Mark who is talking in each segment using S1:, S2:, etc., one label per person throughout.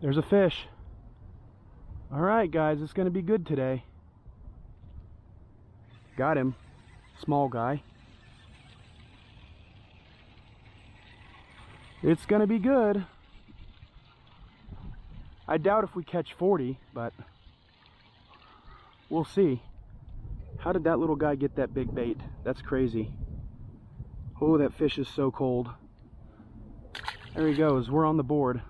S1: There's a fish. All right, guys, it's going to be good today. Got him. Small guy. It's going to be good. I doubt if we catch 40, but we'll see. How did that little guy get that big bait? That's crazy. Oh, that fish is so cold. There he goes. We're on the board.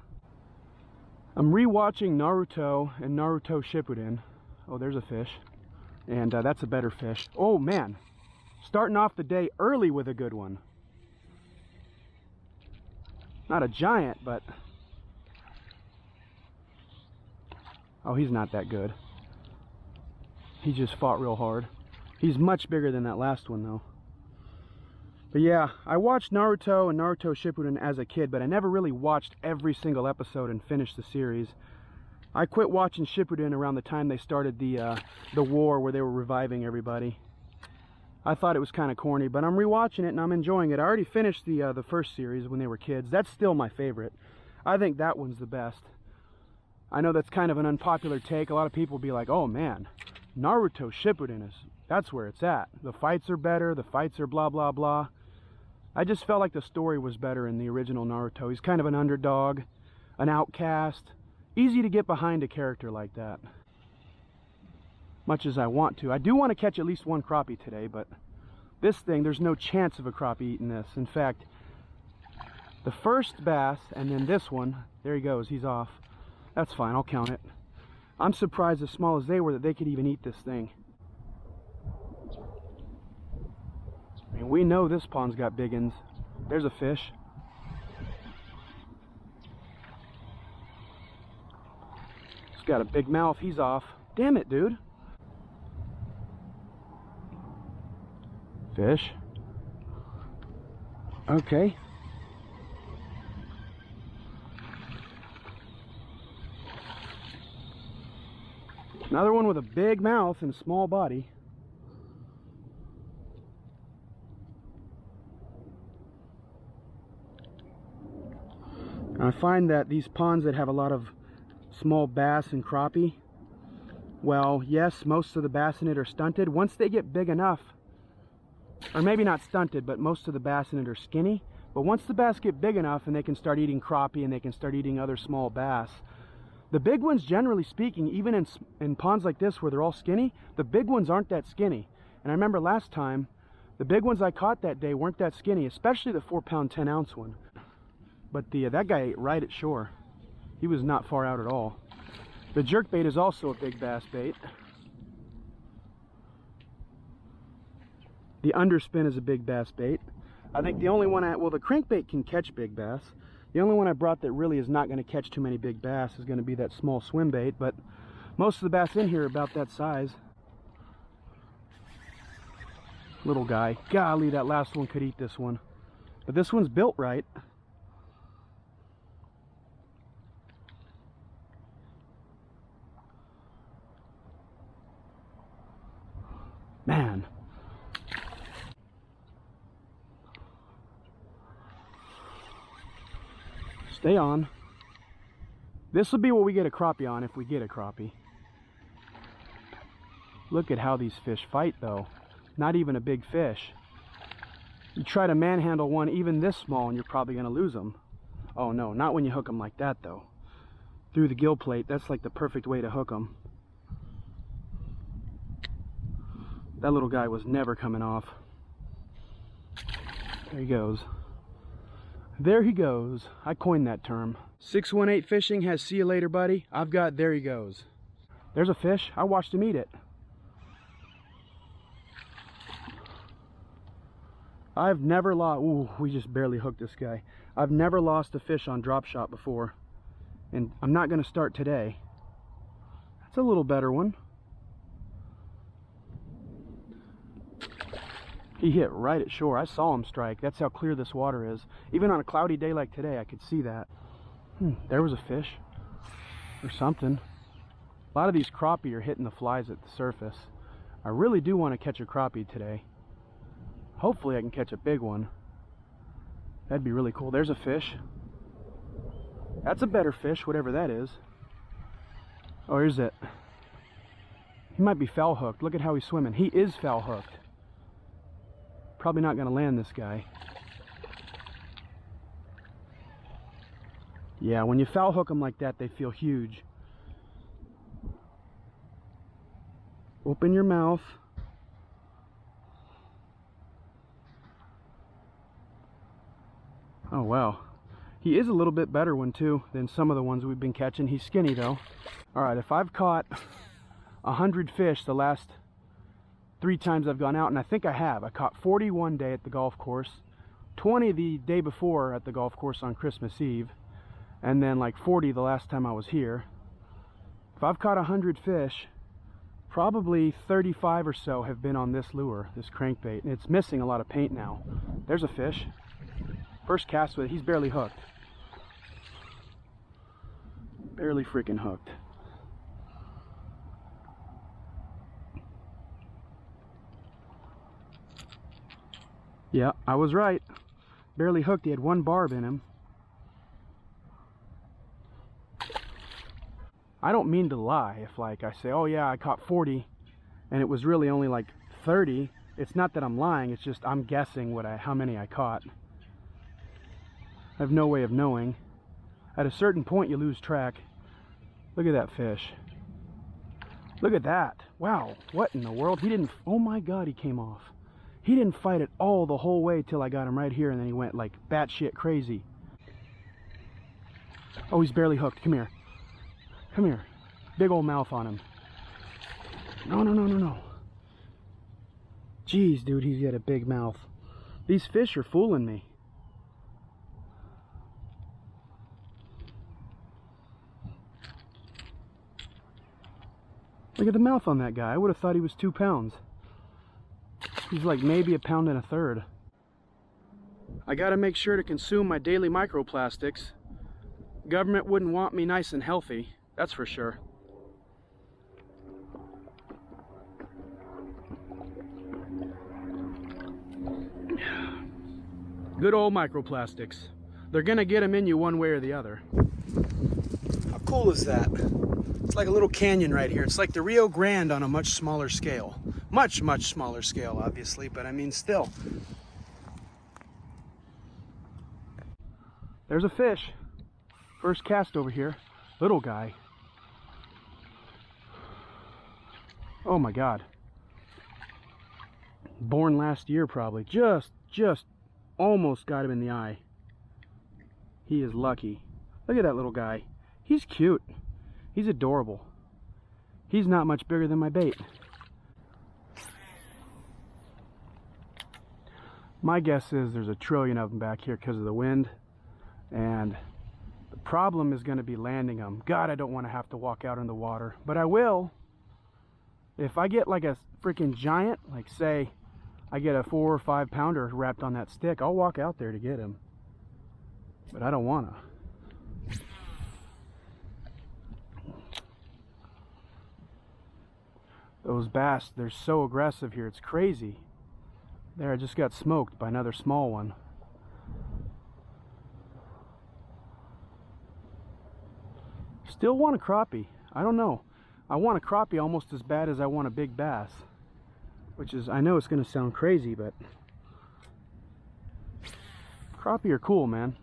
S1: I'm rewatching Naruto and Naruto Shippuden. Oh, there's a fish. And that's a better fish. Oh, man. Starting off the day early with a good one. Not a giant, but... oh, he's not that good. He just fought real hard. He's much bigger than that last one, though. But yeah, I watched Naruto and Naruto Shippuden as a kid, but I never really watched every single episode and finished the series. I quit watching Shippuden around the time they started the war where they were reviving everybody. I thought it was kind of corny, but I'm rewatching it and I'm enjoying it. I already finished the first series when they were kids. That's still my favorite. I think that one's the best. I know that's kind of an unpopular take. A lot of people will be like, oh man, Naruto Shippuden that's where it's at. The fights are better, the fights are blah blah blah. I just felt like the story was better in the original Naruto. He's kind of an underdog, an outcast. Easy to get behind a character like that. Much as I want to. I do want to catch at least one crappie today, but this thing, there's no chance of a crappie eating this. In fact, the first bass and then this one, there he goes, he's off. That's fine, I'll count it. I'm surprised as small as they were that they could even eat this thing. I mean, we know this pond's got big uns. There's a fish. He's got a big mouth, he's off. Damn it, dude. Fish. Okay. Another one with a big mouth and small body. I find that these ponds that have a lot of small bass and crappie, well, yes, most of the bass in it are stunted. Once they get big enough, or maybe not stunted, but most of the bass in it are skinny. But once the bass get big enough and they can start eating crappie and they can start eating other small bass, the big ones, generally speaking, even in ponds like this where they're all skinny, the big ones aren't that skinny. And I remember last time, the big ones I caught that day weren't that skinny, especially the 4-pound, 10-ounce one. But that guy ate right at shore. He was not far out at all. The jerkbait is also a big bass bait. The underspin is a big bass bait. I think the only one well, the crankbait can catch big bass. The only one I brought that really is not going to catch too many big bass is going to be that small swim bait, but most of the bass in here are about that size. Little guy. Golly, that last one could eat this one. But this one's built right. Man. Stay on. This will be what we get a crappie on if we get a crappie. Look at how these fish fight though. Not even a big fish. You try to manhandle one even this small and you're probably going to lose them. Oh no, not when you hook them like that though. Through the gill plate, that's like the perfect way to hook them. That little guy was never coming off. There he goes. There he goes. I coined that term. 618 Fishing has see you later, buddy. I've got there he goes. There's a fish. I watched him eat it. I've never lost. Ooh, we just barely hooked this guy. I've never lost a fish on drop shot before. And I'm not going to start today. That's a little better one. He hit right at shore. I saw him strike. That's how clear this water is. Even on a cloudy day like today, I could see that. There was a fish or something. A lot of these crappie are hitting the flies at the surface. I really do want to catch a crappie today. Hopefully I can catch a big one. That'd be really cool. There's a fish. That's a better fish, whatever that is. Oh, here's it. He might be foul hooked. Look at how he's swimming. He is foul hooked. Probably not going to land this guy. Yeah, when you foul hook them like that, they feel huge. Open your mouth. Oh, wow. He is a little bit better one, too, than some of the ones we've been catching. He's skinny, though. All right, if I've caught 100 fish the last 3 times I've gone out, and I think I have. I caught 40 one day at the golf course, 20 the day before at the golf course on Christmas Eve, and then like 40 the last time I was here. If I've caught 100 fish, probably 35 or so have been on this lure, this crankbait, and it's missing a lot of paint now. There's a fish. First cast with it. He's barely hooked. Barely freaking hooked. Yeah, I was right. Barely hooked. He had 1 barb in him. I don't mean to lie if like I say, oh yeah, I caught 40 and it was really only like 30. It's not that I'm lying, it's just I'm guessing how many I caught. I have no way of knowing. At a certain point you lose track. Look at that fish. Look at that. Wow, what in the world? He didn't, oh my God, he came off. He didn't fight at all the whole way till I got him right here, and then he went like batshit crazy. Oh, he's barely hooked. Come here. Come here. Big old mouth on him. No, no, no, no, no. Jeez, dude, he's got a big mouth. These fish are fooling me. Look at the mouth on that guy. I would have thought he was 2 pounds. He's like maybe 1.33 pounds. I gotta make sure to consume my daily microplastics. Government wouldn't want me nice and healthy, that's for sure. Good old microplastics. They're gonna get them in you one way or the other. How cool is that? It's like a little canyon right here. It's like the Rio Grande on a much smaller scale. Much, much smaller scale, obviously, but I mean, still. There's a fish. First cast over here. Little guy. Oh my God. Born last year, probably. Just almost got him in the eye. He is lucky. Look at that little guy. He's cute. He's adorable. He's not much bigger than my bait. My guess is there's a trillion of them back here because of the wind, and the problem is going to be landing them. God, I don't want to have to walk out in the water, but I will. If I get like a freaking giant, like say I get a 4 or 5 pounder wrapped on that stick, I'll walk out there to get him, but I don't want to. Those bass, they're so aggressive here, it's crazy. There, I just got smoked by another small one. Still want a crappie. I don't know. I want a crappie almost as bad as I want a big bass. Which is, I know it's going to sound crazy, but crappie are cool, man.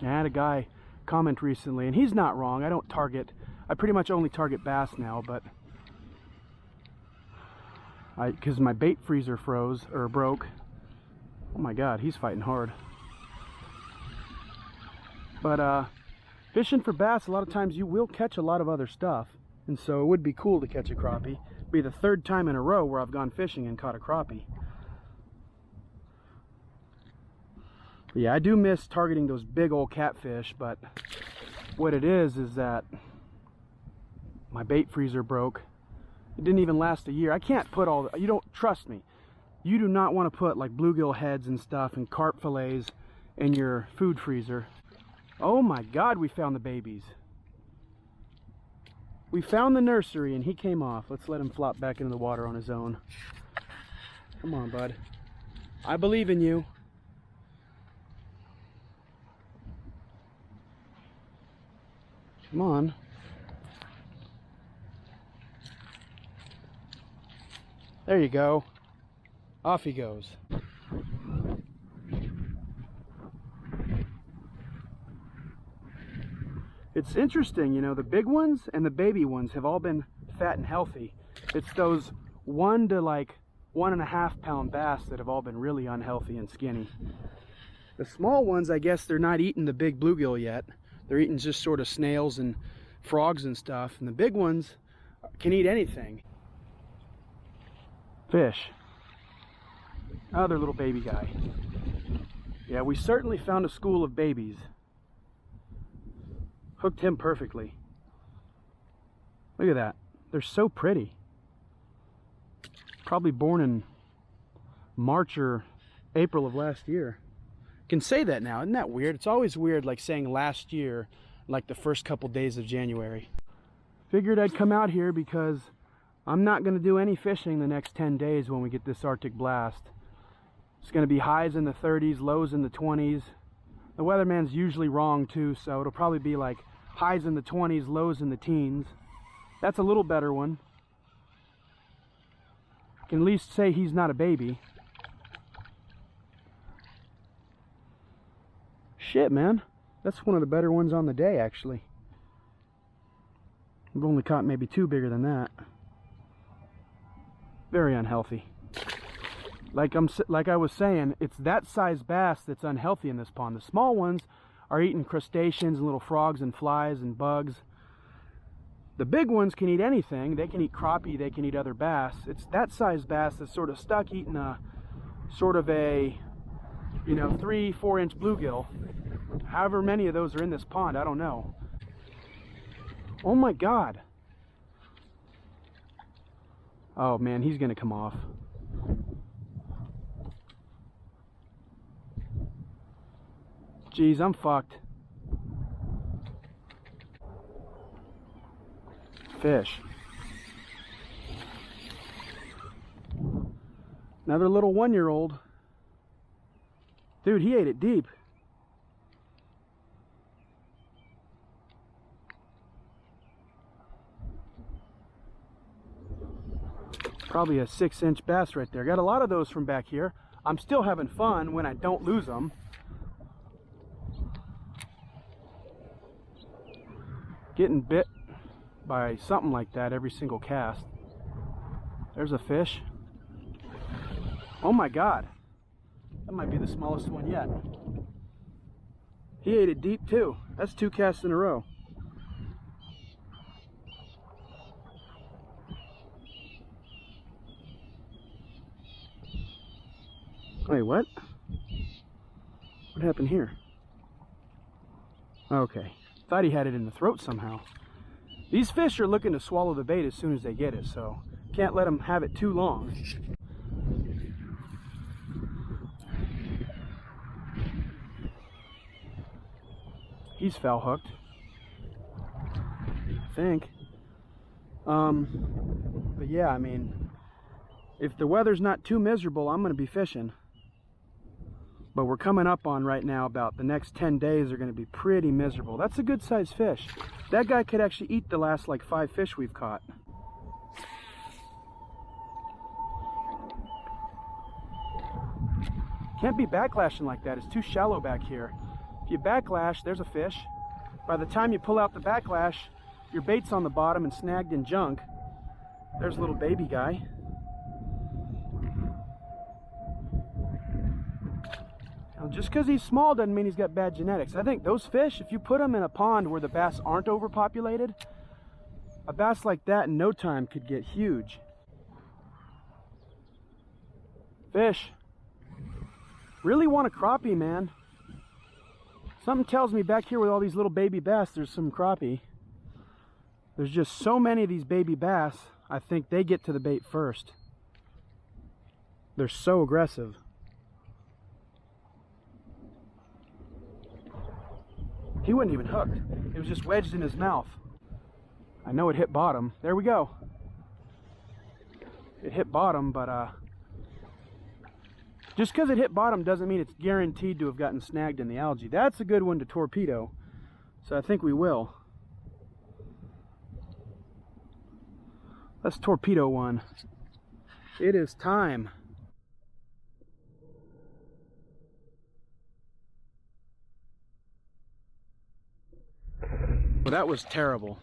S1: I had a guy comment recently, and he's not wrong. I pretty much only target bass now, but because my bait freezer froze or broke. Oh my God, he's fighting hard. But fishing for bass, a lot of times you will catch a lot of other stuff, and so it would be cool to catch a crappie. It'd be the 3rd time in a row where I've gone fishing and caught a crappie. But yeah, I do miss targeting those big old catfish, but what it is that my bait freezer broke. It didn't even last a year. I can't put all the, you don't trust me. You do not want to put like bluegill heads and stuff and carp fillets in your food freezer. Oh my God, we found the babies. We found the nursery and he came off. Let's let him flop back into the water on his own. Come on, bud. I believe in you. Come on. There you go. Off he goes. It's interesting, you know, the big ones and the baby ones have all been fat and healthy. It's those 1 to like 1.5 pound bass that have all been really unhealthy and skinny. The small ones, I guess they're not eating the big bluegill yet. They're eating just sort of snails and frogs and stuff. And the big ones can eat anything. Fish. Another little baby guy. Yeah, we certainly found a school of babies. Hooked him perfectly. Look at that. They're so pretty. Probably born in March or April of last year. Can say that now. Isn't that weird? It's always weird like saying last year, like the first couple days of January. Figured I'd come out here because I'm not going to do any fishing the next 10 days when we get this Arctic blast. It's going to be highs in the 30s, lows in the 20s. The weatherman's usually wrong too, so it'll probably be like highs in the 20s, lows in the teens. That's a little better one. Can at least say he's not a baby. Shit, man. That's one of the better ones on the day, actually. I've only caught maybe 2 bigger than that. Very unhealthy. Like I was saying, it's that size bass that's unhealthy in this pond. The small ones are eating crustaceans and little frogs and flies and bugs. The big ones can eat anything. They can eat crappie, they can eat other bass. It's that size bass that's sort of stuck eating a sort of a, you know, 3-4 inch bluegill. However many of those are in this pond, I don't know. Oh my God. Oh man, he's gonna come off. Jeez, I'm fucked. Fish. Another little 1-year-old. Dude, he ate it deep. Probably a 6-inch bass right there. Got a lot of those from back here. I'm still having fun when I don't lose them. Getting bit by something like that every single cast. There's a fish. Oh my God. That might be the smallest one yet. He ate it deep too. That's 2 casts in a row. Wait, what? What happened here? Okay. Thought he had it in the throat somehow. These fish are looking to swallow the bait as soon as they get it, so can't let them have it too long. He's foul hooked, I think. But yeah, I mean, if the weather's not too miserable, I'm going to be fishing. But we're coming up on right now about the next 10 days are going to be pretty miserable. That's a good sized fish. That guy could actually eat the last like 5 fish we've caught. Can't be backlashing like that. It's too shallow back here. If you backlash, there's a fish. By the time you pull out the backlash, your bait's on the bottom and snagged in junk. There's a little baby guy. Now, just because he's small doesn't mean he's got bad genetics. I think those fish, if you put them in a pond where the bass aren't overpopulated, a bass like that in no time could get huge. Fish. Really want a crappie, man. Something tells me back here with all these little baby bass, there's some crappie. There's just so many of these baby bass, I think they get to the bait first. They're so aggressive. He wasn't even hooked. It was just wedged in his mouth. I know it hit bottom. There we go. It hit bottom, but just because it hit bottom doesn't mean it's guaranteed to have gotten snagged in the algae. That's a good one to torpedo, so I think we will. Let's torpedo one. It is time. Well, that was terrible.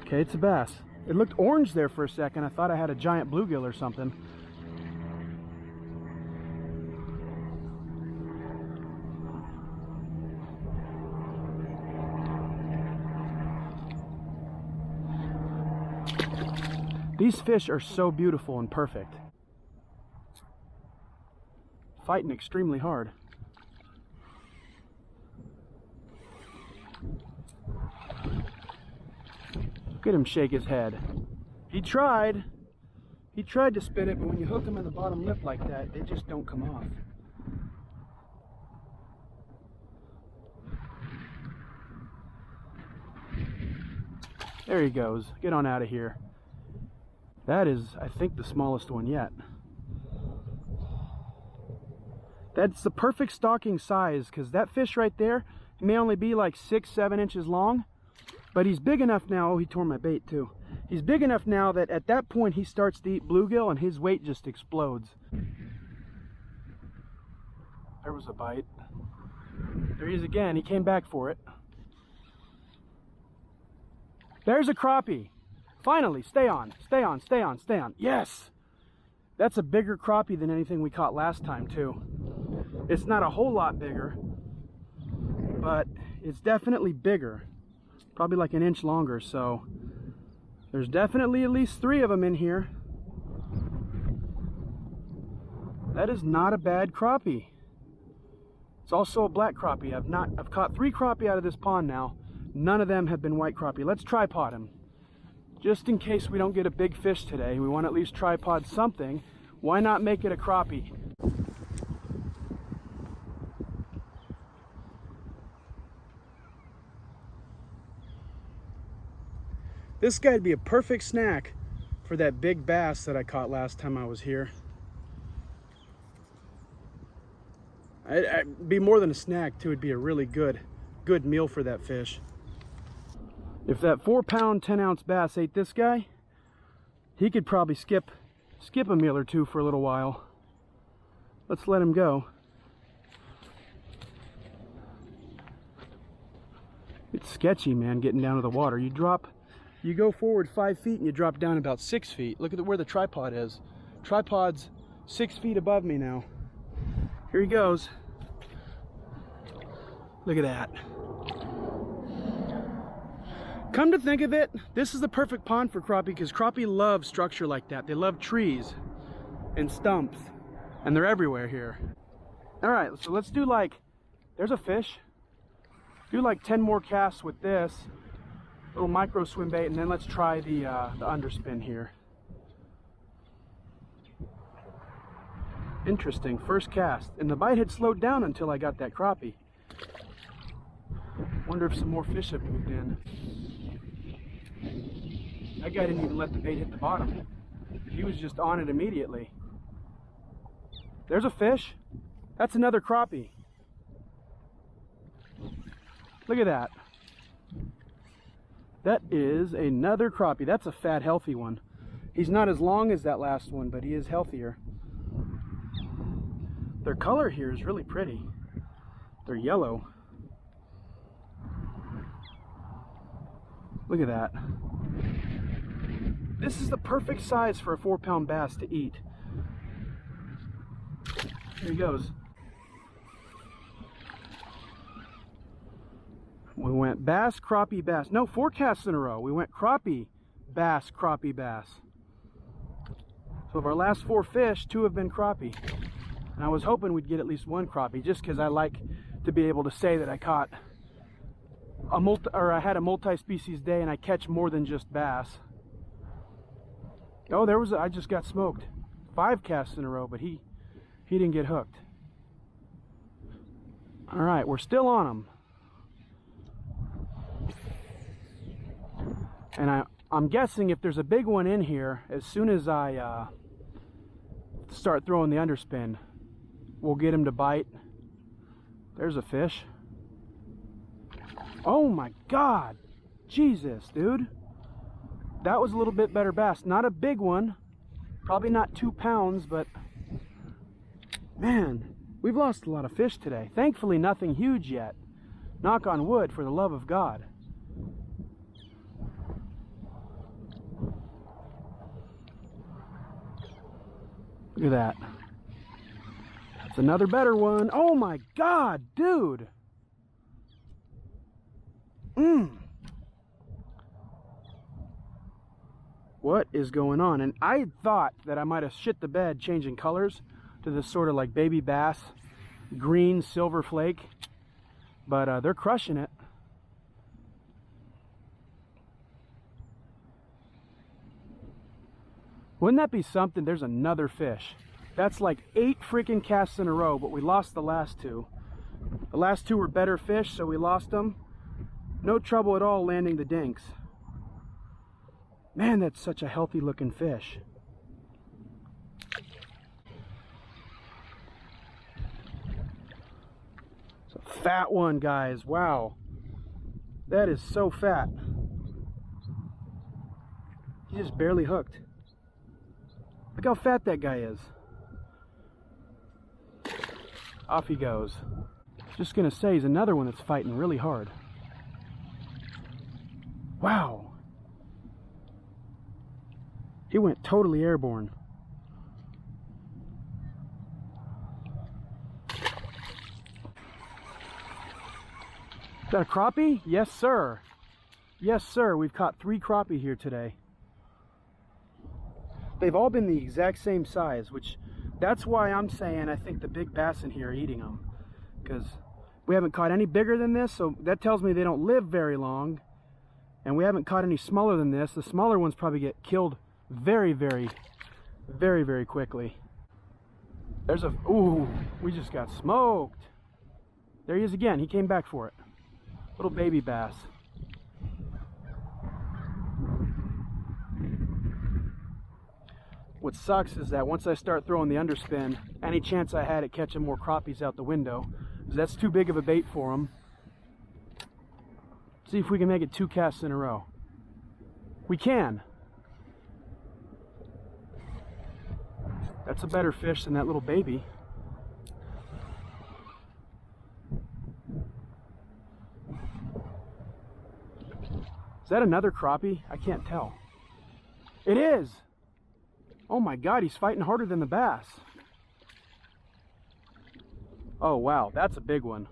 S1: Okay, it's a bass. It looked orange there for a second. I thought I had a giant bluegill or something. These fish are so beautiful and perfect. Fighting extremely hard. Look at him shake his head. He tried to spit it, but when you hook them in the bottom lip like that, they just don't come off. There he goes. Get on out of here. That is, I think, the smallest one yet. That's the perfect stocking size, because that fish right there may only be like 6-7 inches long, but he's big enough now. Oh, he tore my bait too. He's big enough now that at that point he starts to eat bluegill and his weight just explodes. There was a bite. There he is again. He came back for it. There's a crappie. Finally, stay on, stay on, stay on, stay on. Yes! That's a bigger crappie than anything we caught last time too. It's not a whole lot bigger, but it's definitely bigger. Probably like an inch longer, so there's definitely at least 3 of them in here. That is not a bad crappie. It's also a black crappie. I've caught 3 crappie out of this pond now. None of them have been white crappie. Let's tripod him. Just in case we don't get a big fish today, we want to at least tripod something. Why not make it a crappie? This guy'd be a perfect snack for that big bass that I caught last time I was here. It'd be more than a snack too. It'd be a really good meal for that fish. If that 4-pound, 10-ounce bass ate this guy, he could probably skip a meal or two for a little while. Let's let him go. It's sketchy, man, getting down to the water. You go forward 5 feet and you drop down about 6 feet. Look at where the tripod is. Tripod's 6 feet above me now. Here he goes. Look at that. Come to think of it, this is the perfect pond for crappie because crappie love structure like that. They love trees and stumps, and they're everywhere here. All right, so let's do there's a fish. Do like 10 more casts with this little micro swim bait, and then let's try the underspin here. Interesting, first cast, and the bite had slowed down until I got that crappie. Wonder if some more fish have moved in. That guy didn't even let the bait hit the bottom. He was just on it immediately. There's a fish. That's another crappie. Look at that. That is another crappie. That's a fat, healthy one. He's not as long as that last one, but he is healthier. Their color here is really pretty. They're yellow. Look at that. This is the perfect size for a 4-pound bass to eat. Here he goes. We went bass, crappie, bass. No, 4 casts in a row. We went crappie, bass, crappie, bass. So of our last 4 fish, 2 have been crappie. And I was hoping we'd get at least 1 crappie, just because I like to be able to say that I caught I had a multi-species day and I catch more than just bass. Oh, I just got smoked. 5 casts in a row, but he didn't get hooked. All right, we're still on him. And I'm guessing if there's a big one in here, as soon as I start throwing the underspin, we'll get him to bite. There's a fish. Oh my God, Jesus, dude. that was a little bit better bass. Not a big one, probably not 2 pounds, but man, we've lost a lot of fish today. Thankfully, nothing huge yet. Knock on wood, for the love of God. Look at that. That's another better one. Oh my God, dude. What is going on? And I thought that I might have shit the bed changing colors to this sort of like baby bass, green silver flake, but they're crushing it. Wouldn't that be something? There's another fish. That's like 8 freaking casts in a row, but we lost the last 2. The last 2 were better fish, so we lost them. No trouble at all landing the dinks. Man, that's such a healthy looking fish. It's a fat one, guys. Wow. That is so fat. He just barely hooked. Look how fat that guy is. Off he goes. Just gonna say, he's another one that's fighting really hard. Wow. He went totally airborne. Is that a crappie? Yes, sir. Yes, sir. We've caught 3 crappie here today. They've all been the exact same size, which that's why I'm saying I think the big bass in here are eating them. Because we haven't caught any bigger than this, so that tells me they don't live very long. And we haven't caught any smaller than this. The smaller ones probably get killed very, very, very, very quickly. There's a, ooh, we just got smoked. There he is again. He came back for it. Little baby bass. What sucks is that once I start throwing the underspin, any chance I had at catching more crappies out the window, because that's too big of a bait for them. See if we can make it 2 casts in a row. We can. That's a better fish than that little baby. Is that another crappie? I can't tell. It is! Oh my God, he's fighting harder than the bass. Oh wow, that's a big one.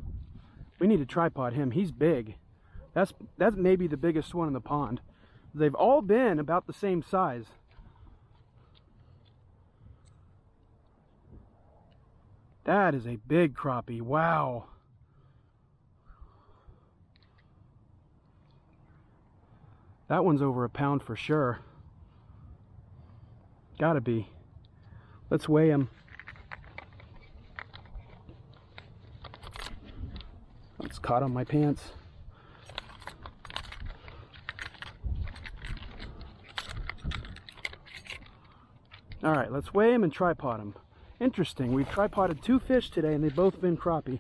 S1: We need to tripod him. He's big. That's maybe the biggest one in the pond. They've all been about the same size. That is a big crappie. Wow. That one's over a pound for sure. Gotta be. Let's weigh him. It's caught on my pants. All right, let's weigh him and tripod him. Interesting, we've tripoded 2 fish today and they've both been crappie.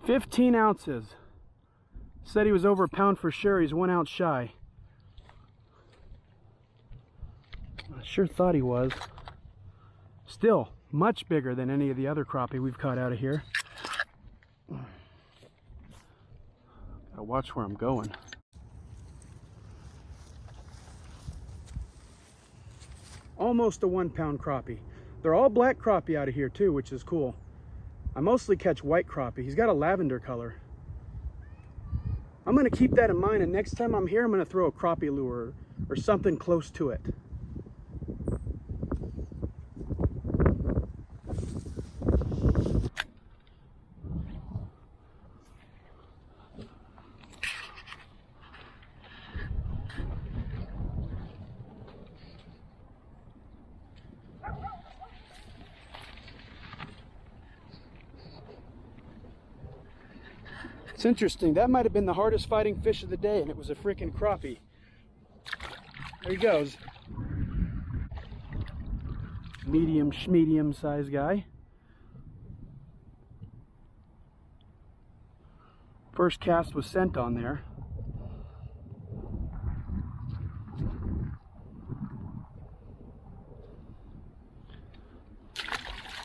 S1: "15 ounces. Said he was over a pound for sure. He's 1 ounce shy. I sure thought he was. Still, much bigger than any of the other crappie we've caught out of here. Gotta watch where I'm going. Almost a 1 pound crappie. They're all black crappie out of here too, which is cool. I mostly catch white crappie. He's got a lavender color. I'm gonna keep that in mind, and next time I'm here, I'm gonna throw a crappie lure or something close to it. It's interesting, that might have been the hardest fighting fish of the day, and it was a freaking crappie. There he goes. Medium size guy. First cast was sent on there.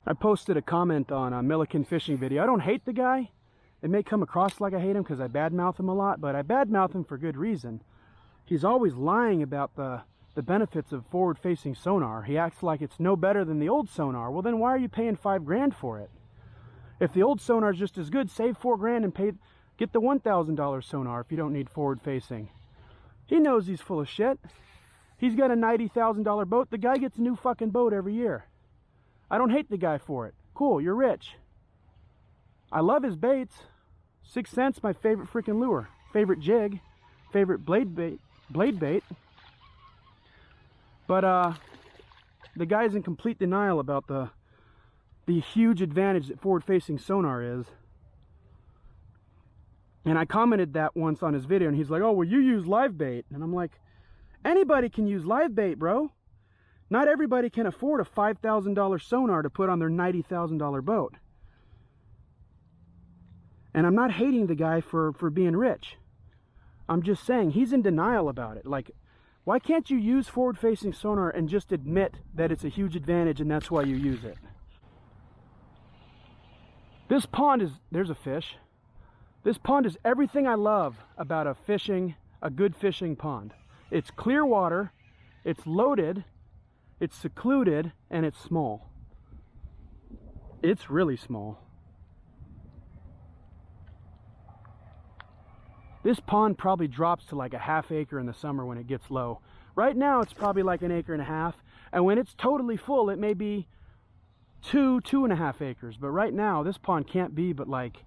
S1: I posted a comment on a Milliken fishing video. I don't hate the guy. It may come across like I hate him because I badmouth him a lot, but I badmouth him for good reason. He's always lying about the benefits of forward-facing sonar. He acts like it's no better than the old sonar. Well, then why are you paying $5 grand for it? If the old sonar is just as good, save $4 grand and get the $1,000 sonar if you don't need forward-facing. He knows he's full of shit. He's got a $90,000 boat. The guy gets a new fucking boat every year. I don't hate the guy for it. Cool, you're rich. I love his baits. 6 cents, my favorite freaking lure. Favorite jig. Favorite blade bait. But the guy's in complete denial about the huge advantage that forward-facing sonar is. And I commented that once on his video, and he's like, oh, well, you use live bait. And I'm like, anybody can use live bait, bro. Not everybody can afford a $5,000 sonar to put on their $90,000 boat. And I'm not hating the guy for being rich. I'm just saying he's in denial about it. Like, why can't you use forward-facing sonar and just admit that it's a huge advantage and that's why you use it? This pond is, there's a fish. This pond is everything I love about a good fishing pond. It's clear water, it's loaded, it's secluded, and it's small. It's really small. This pond probably drops to like a ½ acre in the summer when it gets low. Right now it's probably like 1.5 acres, and when it's totally full it may be 2.5 acres. But right now this pond can't be but like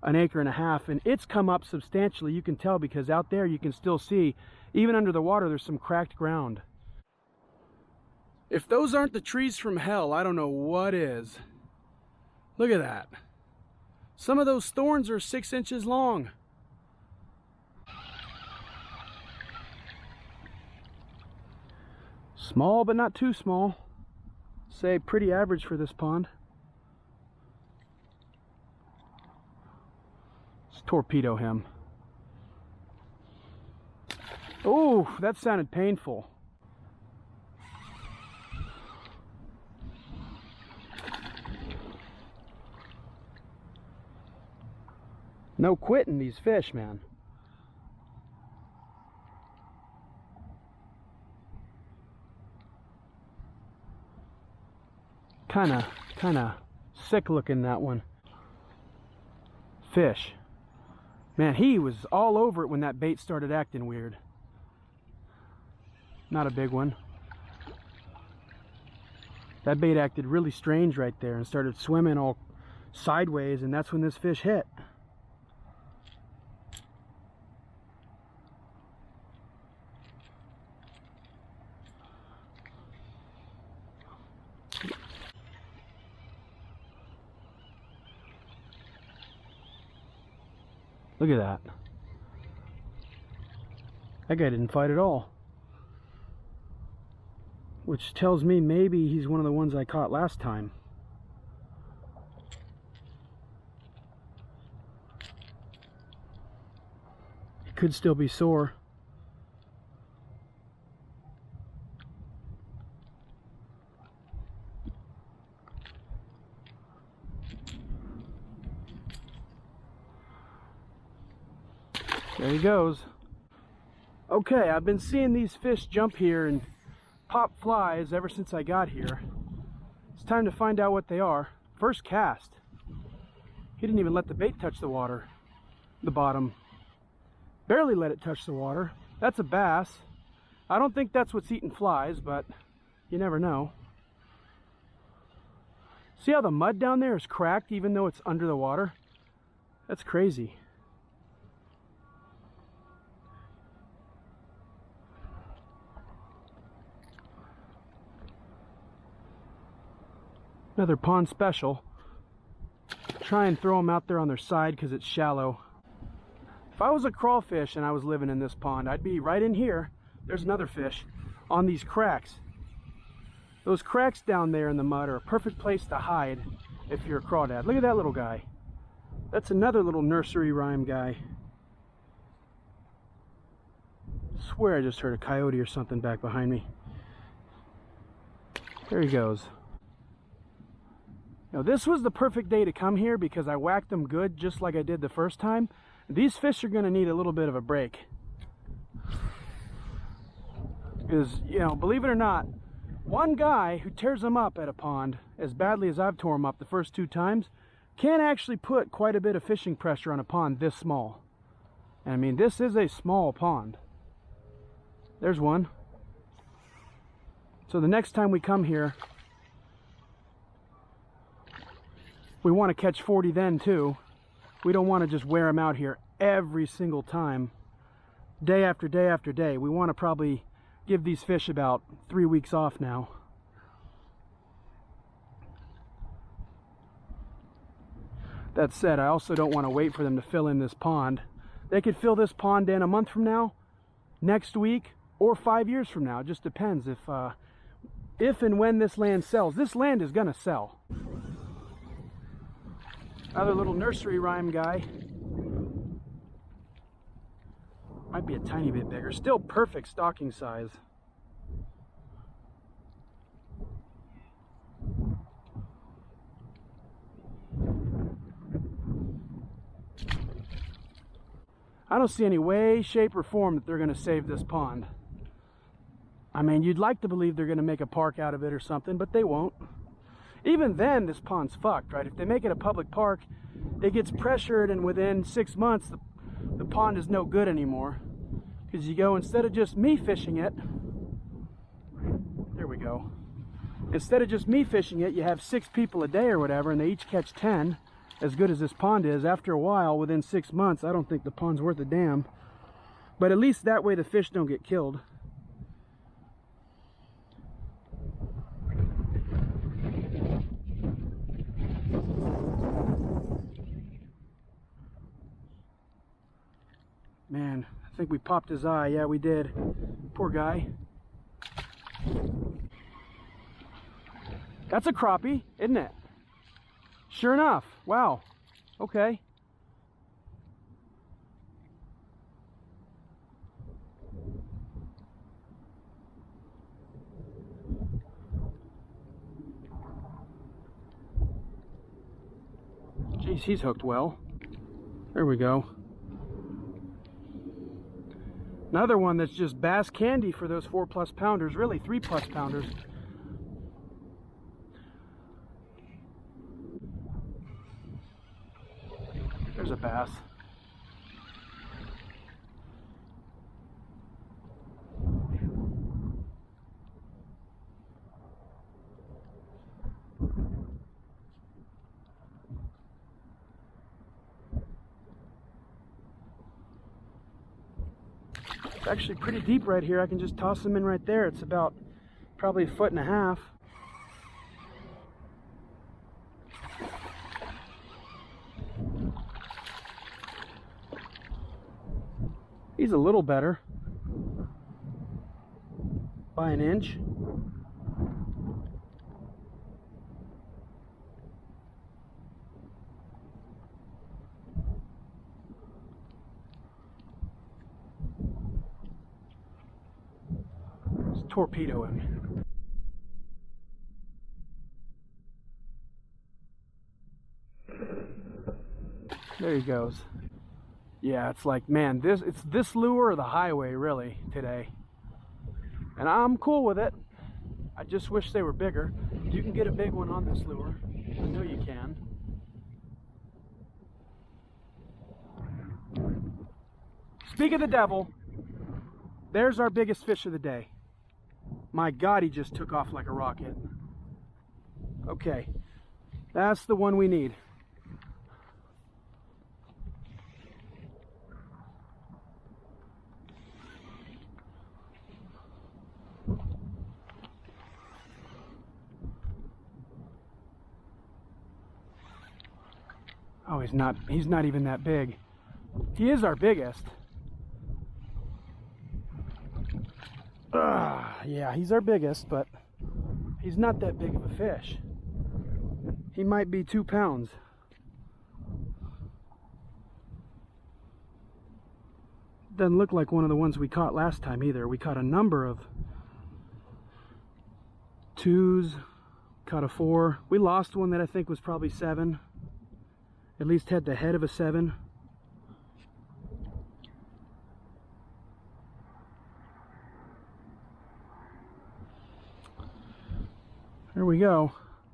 S1: 1.5 acres, and it's come up substantially. You can tell because out there you can still see, even under the water, there's some cracked ground. If those aren't the trees from hell, I don't know what is. Look at that. Some of those thorns are 6 inches long. Small, but not too small. Say pretty average for this pond. Let's torpedo him. Oh, that sounded painful. No quitting these fish, man. Kinda sick looking, that one. Fish. Man, he was all over it when that bait started acting weird. Not a big one. That bait acted really strange right there and started swimming all sideways, and that's when this fish hit. Look at that. That guy didn't fight at all. Which tells me maybe he's one of the ones I caught last time. He could still be sore. There he goes. Okay, I've been seeing these fish jump here and pop flies ever since I got here. It's time to find out what they are. First cast. He didn't even let the bait touch the water. The bottom. Barely let it touch the water. That's a bass. I don't think that's what's eating flies, but you never know. See how the mud down there is cracked even though it's under the water? That's crazy. Another pond special. Try and throw them out there on their side because it's shallow. If I was a crawfish and I was living in this pond, I'd be right in here. There's another fish on these cracks. Those cracks down there in the mud are a perfect place to hide if you're a crawdad. Look at that little guy. That's another little nursery rhyme guy. Swear I just heard a coyote or something back behind me. There he goes. Now this was the perfect day to come here because I whacked them good just like I did the first time. These fish are going to need a little bit of a break. Because, you know, believe it or not, one guy who tears them up at a pond as badly as I've tore them up the first 2 times can actually put quite a bit of fishing pressure on a pond this small. And I mean, this is a small pond. There's one. So the next time we come here, we want to catch 40 then too. We don't want to just wear them out here every single time, day after day after day. We want to probably give these fish about 3 weeks off now. That said, I also don't want to wait for them to fill in this pond. They could fill this pond in a month from now, next week, or 5 years from now. It just depends if and when this land sells. This land is gonna sell. Another little nursery rhyme guy. Might be a tiny bit bigger. Still perfect stocking size. I don't see any way, shape, or form that they're going to save this pond. I mean, you'd like to believe they're going to make a park out of it or something, but they won't. Even then, this pond's fucked, right? If they make it a public park, it gets pressured, and within 6 months, the pond is no good anymore. Because you go, instead of just me fishing it, there we go. Instead of just me fishing it, you have 6 people a day or whatever, and they each catch 10. As good as this pond is, after a while, within 6 months, I don't think the pond's worth a damn. But at least that way the fish don't get killed. Man, I think we popped his eye. Yeah, we did. Poor guy. That's a crappie, isn't it? Sure enough. Wow. Okay. Jeez, he's hooked well. There we go. Another one that's just bass candy for those 4+ pounders, really 3+ pounders. There's a bass. It's actually pretty deep right here. I can just toss them in right there. It's about probably 1.5 feet. He's a little better by an inch. Let's torpedo him. There he goes. Yeah, it's like, man, it's this lure or the highway really today. And I'm cool with it. I just wish they were bigger. You can get a big one on this lure. I know you can. Speak of the devil, there's our biggest fish of the day. My God, he just took off like a rocket. Okay, that's the one we need. Oh, he's not even that big. He is our biggest. Yeah, he's our biggest, but he's not that big of a fish. He might be 2 pounds. doesn't look like one of the ones we caught last time either. We caught a number of 2s, caught a 4. We lost one that I think was probably 7. At least had the head of a 7. There we go.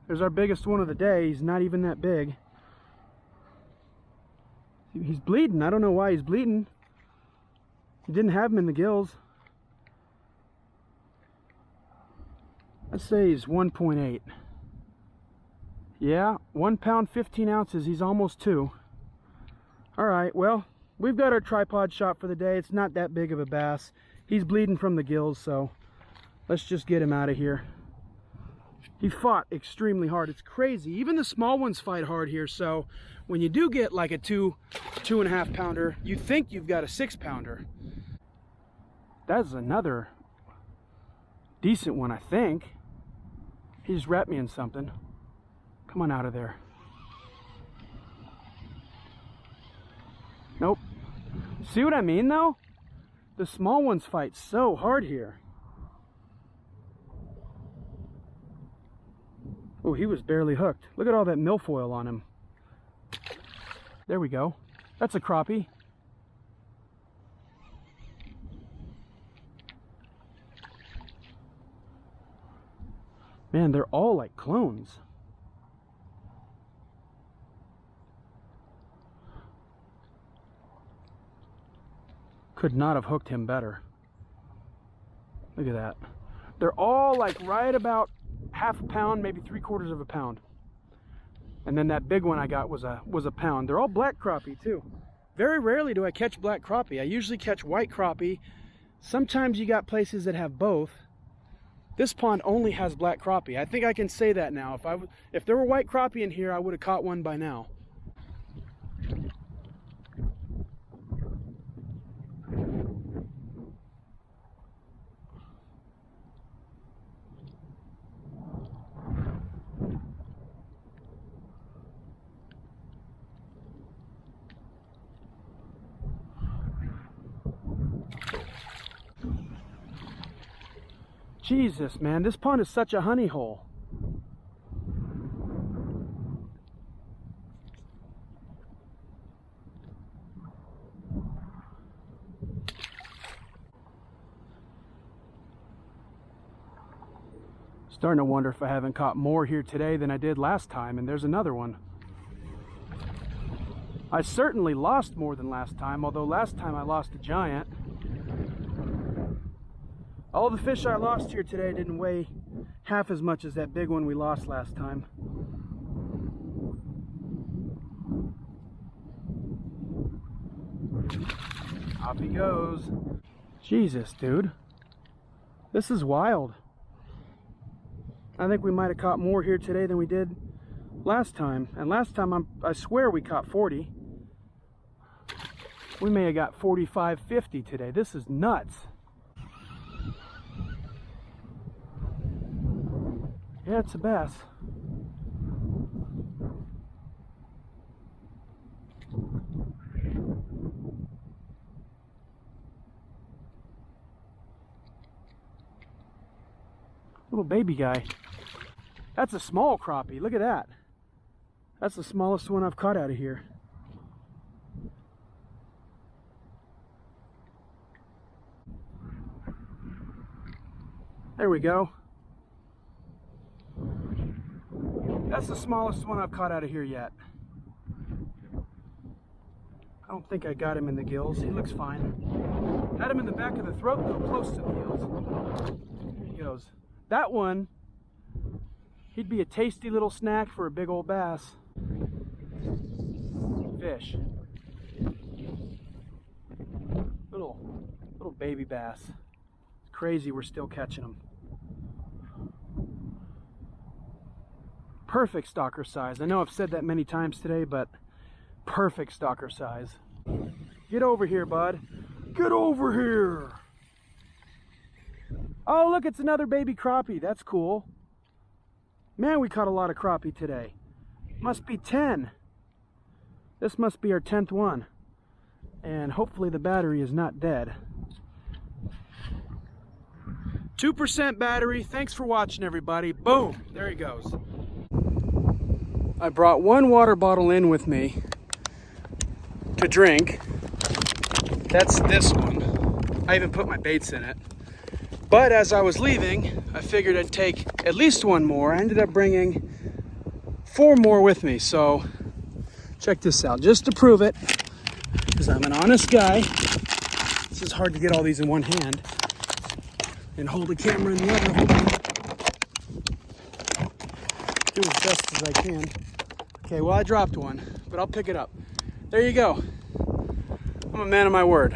S1: There's our biggest one of the day. He's not even that big. He's bleeding. I don't know why he's bleeding. He didn't have him in the gills. Let's say he's 1.8. Yeah, 1 pound, 15 ounces. He's almost 2. All right, well, we've got our tripod shot for the day. It's not that big of a bass. He's bleeding from the gills, so let's just get him out of here. He fought extremely hard. It's crazy. Even the small ones fight hard here. So when you do get like a 2.5 pounder, you think you've got a 6 pounder. That's another decent one, I think. He just wrapped me in something. Come on out of there. Nope. See what I mean though? The small ones fight so hard here. Oh, he was barely hooked. Look at all that milfoil on him. There we go. That's a crappie. Man, they're all like clones. Could not have hooked him better. Look at that. They're all like right about half a pound, maybe 3/4 of a pound. And then that big one I got was a pound. They're all black crappie too. Very rarely do I catch black crappie. I usually catch white crappie. Sometimes you got places that have both. This pond only has black crappie. I think I can say that now. If there were white crappie in here, I would have caught one by now. Jesus, man, this pond is such a honey hole. Starting to wonder if I haven't caught more here today than I did last time, and there's another one. I certainly lost more than last time, although last time I lost a giant. All the fish I lost here today didn't weigh half as much as that big one we lost last time. Off he goes. Jesus, dude. This is wild. I think we might have caught more here today than we did last time. And last time, I swear we caught 40. We may have got 45, 50 today. This is nuts. Yeah, it's a bass. Little baby guy. That's a small crappie. Look at that. That's the smallest one I've caught out of here. There we go. That's the smallest one I've caught out of here yet. I don't think I got him in the gills. He looks fine. Had him in the back of the throat though, close to the gills. Here he goes. That one, he'd be a tasty little snack for a big old bass. Fish. Little baby bass. It's crazy we're still catching them. Perfect stalker size. I know I've said that many times today, but perfect stalker size. Get over here, bud. Get over here. Oh, look, it's another baby crappie. That's cool. Man, we caught a lot of crappie today. Must be 10. This must be our 10th one. and hopefully the battery is not dead. 2% battery. Thanks for watching, everybody. Boom, there he goes. I brought one water bottle in with me to drink. That's this one. I even put my baits in it. But as I was leaving, I figured I'd take at least one more. I ended up bringing 4 more with me. So check this out, just to prove it, because I'm an honest guy. This is hard to get all these in one hand and hold the camera in the other. Hold on. Do as best as I can. Okay, well, I dropped one, but I'll pick it up. There you go. I'm a man of my word.